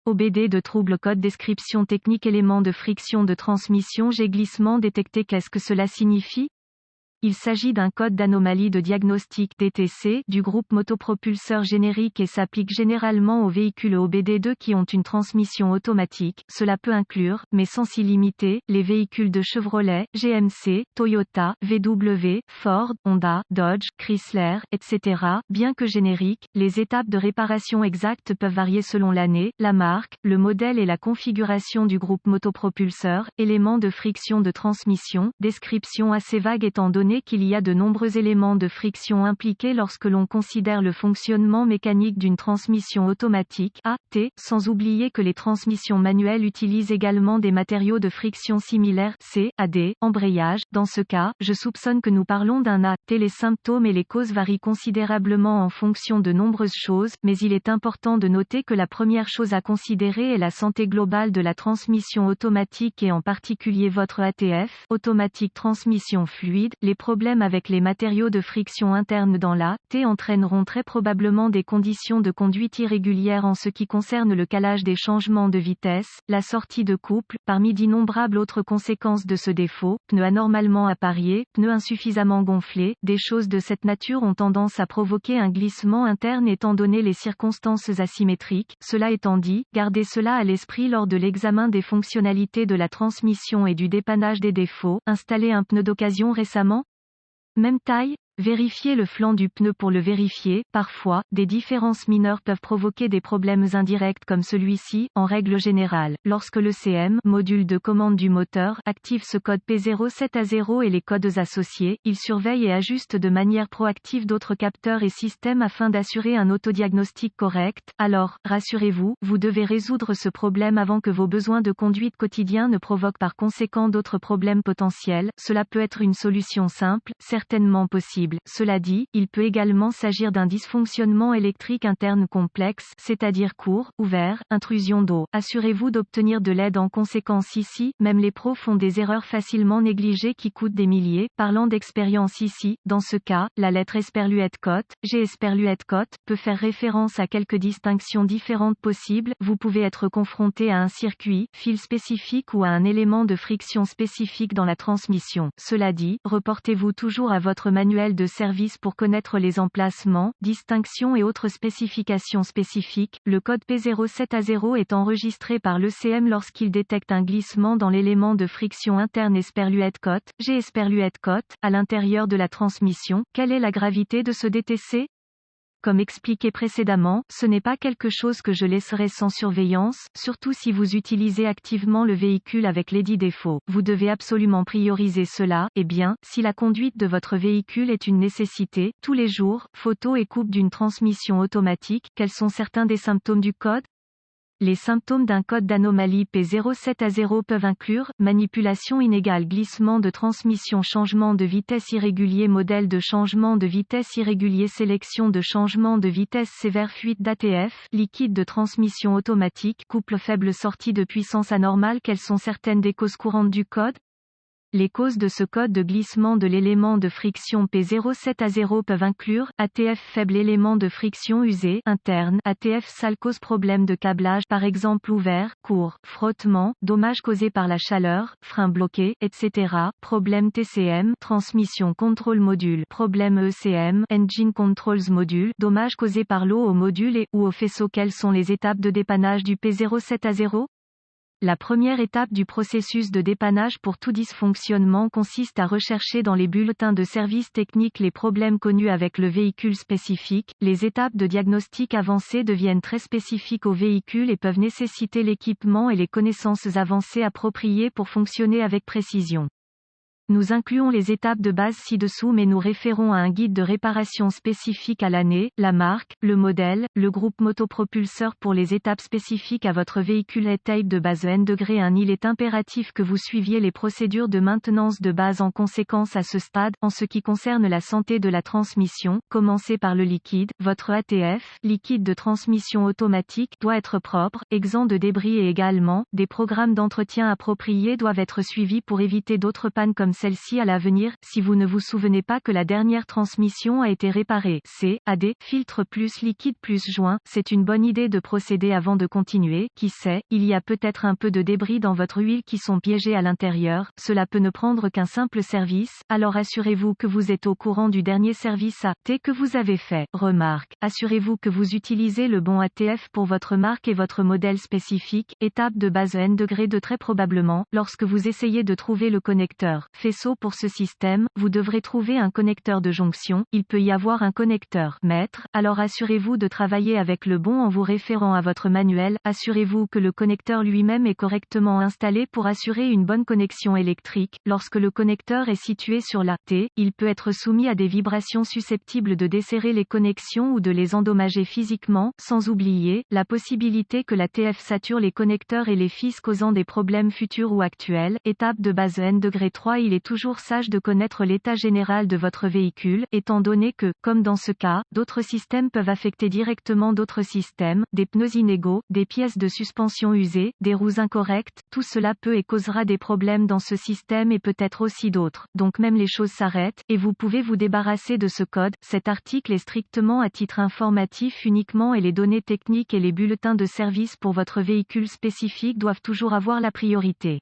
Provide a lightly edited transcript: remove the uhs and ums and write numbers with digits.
OBD de trouble code description technique élément de friction de transmission G glissement détecté. Qu'est-ce que cela signifie? Il s'agit d'un code d'anomalie de diagnostic DTC du groupe motopropulseur générique et s'applique généralement aux véhicules OBD2 qui ont une transmission automatique. Cela peut inclure, mais sans s'y limiter, les véhicules de Chevrolet, GMC, Toyota, VW, Ford, Honda, Dodge, Chrysler, etc. Bien que génériques, les étapes de réparation exactes peuvent varier selon l'année, la marque, le modèle et la configuration du groupe motopropulseur. Éléments de friction de transmission, description assez vague étant donné qu'il y a de nombreux éléments de friction impliqués lorsque l'on considère le fonctionnement mécanique d'une transmission automatique AT, sans oublier que les transmissions manuelles utilisent également des matériaux de friction similaires CAD, embrayage. Dans ce cas, je soupçonne que nous parlons d'un AT. Les symptômes et les causes varient considérablement en fonction de nombreuses choses, mais il est important de noter que la première chose à considérer est la santé globale de la transmission automatique et en particulier votre ATF, automatique transmission fluide. Les problèmes avec les matériaux de friction interne dans l'AT entraîneront très probablement des conditions de conduite irrégulières en ce qui concerne le calage des changements de vitesse, la sortie de couple, parmi d'innombrables autres conséquences de ce défaut, pneus anormalement appariés, pneus insuffisamment gonflés. Des choses de cette nature ont tendance à provoquer un glissement interne étant donné les circonstances asymétriques. Cela étant dit, gardez cela à l'esprit lors de l'examen des fonctionnalités de la transmission et du dépannage des défauts. Installer un pneu d'occasion récemment? Même taille? Vérifiez le flanc du pneu pour le vérifier. Parfois, des différences mineures peuvent provoquer des problèmes indirects comme celui-ci. En règle générale, lorsque le CM, module de commande du moteur, active ce code P07A0 et les codes associés, il surveille et ajuste de manière proactive d'autres capteurs et systèmes afin d'assurer un autodiagnostic correct. Alors, rassurez-vous, vous devez résoudre ce problème avant que vos besoins de conduite quotidiens ne provoquent par conséquent d'autres problèmes potentiels. Cela peut être une solution simple, certainement possible. Cela dit, il peut également s'agir d'un dysfonctionnement électrique interne complexe, c'est-à-dire court, ouvert, intrusion d'eau. Assurez-vous d'obtenir de l'aide en conséquence ici. Même les pros font des erreurs facilement négligées qui coûtent des milliers. Parlant d'expérience ici, dans ce cas, la lettre Esperluette Cote, G Esperluette Cote, peut faire référence à quelques distinctions différentes possibles. Vous pouvez être confronté à un circuit, fil spécifique ou à un élément de friction spécifique dans la transmission. Cela dit, reportez-vous toujours à votre manuel de service pour connaître les emplacements, distinctions et autres spécifications spécifiques. Le code P07A0 est enregistré par l'ECM lorsqu'il détecte un glissement dans l'élément de friction interne Esperluette Cote, G Esperluette Cote, à l'intérieur de la transmission. Quelle est la gravité de ce DTC? Comme expliqué précédemment, ce n'est pas quelque chose que je laisserai sans surveillance, surtout si vous utilisez activement le véhicule avec les 10 défauts. Vous devez absolument prioriser cela. Eh bien, si la conduite de votre véhicule est une nécessité, tous les jours, photo et coupe d'une transmission automatique, quels sont certains des symptômes du code? Les symptômes d'un code d'anomalie P07A0 peuvent inclure manipulation inégale, glissement de transmission, changement de vitesse irrégulier, modèle de changement de vitesse irrégulier, sélection de changement de vitesse sévère, fuite d'ATF, liquide de transmission automatique, couple faible, sortie de puissance anormale. Quelles sont certaines des causes courantes du code? Les causes de ce code de glissement de l'élément de friction P07A0 peuvent inclure ATF faible, élément de friction usé interne, ATF sale, cause problème de câblage par exemple ouvert, court, frottement, dommages causés par la chaleur, frein bloqué, etc. Problème TCM, transmission control module, problème ECM, engine controls module, dommages causés par l'eau au module et ou au faisceau. Quelles sont les étapes de dépannage du P07A0? La première étape du processus de dépannage pour tout dysfonctionnement consiste à rechercher dans les bulletins de service technique les problèmes connus avec le véhicule spécifique. Les étapes de diagnostic avancé deviennent très spécifiques au véhicule et peuvent nécessiter l'équipement et les connaissances avancées appropriées pour fonctionner avec précision. Nous incluons les étapes de base ci-dessous mais nous référons à un guide de réparation spécifique à l'année, la marque, le modèle, le groupe motopropulseur pour les étapes spécifiques à votre véhicule. Tape de base N°1. Il est impératif que vous suiviez les procédures de maintenance de base en conséquence à ce stade. En ce qui concerne la santé de la transmission, commencez par le liquide. Votre ATF, liquide de transmission automatique, doit être propre, exempt de débris et également, des programmes d'entretien appropriés doivent être suivis pour éviter d'autres pannes comme celle-ci à l'avenir, si vous ne vous souvenez pas que la dernière transmission a été réparée. CAD, filtre plus liquide plus joint, c'est une bonne idée de procéder avant de continuer, qui sait, il y a peut-être un peu de débris dans votre huile qui sont piégés à l'intérieur, cela peut ne prendre qu'un simple service, alors assurez-vous que vous êtes au courant du dernier service AT que vous avez fait. Remarque, assurez-vous que vous utilisez le bon ATF pour votre marque et votre modèle spécifique, étape de base N degré de très probablement, lorsque vous essayez de trouver le connecteur faisceau pour ce système, vous devrez trouver un connecteur de jonction, il peut y avoir un connecteur maître, alors assurez-vous de travailler avec le bon en vous référant à votre manuel, assurez-vous que le connecteur lui-même est correctement installé pour assurer une bonne connexion électrique, lorsque le connecteur est situé sur la T, il peut être soumis à des vibrations susceptibles de desserrer les connexions ou de les endommager physiquement, sans oublier, la possibilité que la TF sature les connecteurs et les fils causant des problèmes futurs ou actuels. Étape de base N-3 Il est toujours sage de connaître l'état général de votre véhicule, étant donné que, comme dans ce cas, d'autres systèmes peuvent affecter directement d'autres systèmes, des pneus inégaux, des pièces de suspension usées, des roues incorrectes, tout cela peut et causera des problèmes dans ce système et peut-être aussi d'autres, donc même les choses s'arrêtent, et vous pouvez vous débarrasser de ce code. Cet article est strictement à titre informatif uniquement et les données techniques et les bulletins de service pour votre véhicule spécifique doivent toujours avoir la priorité.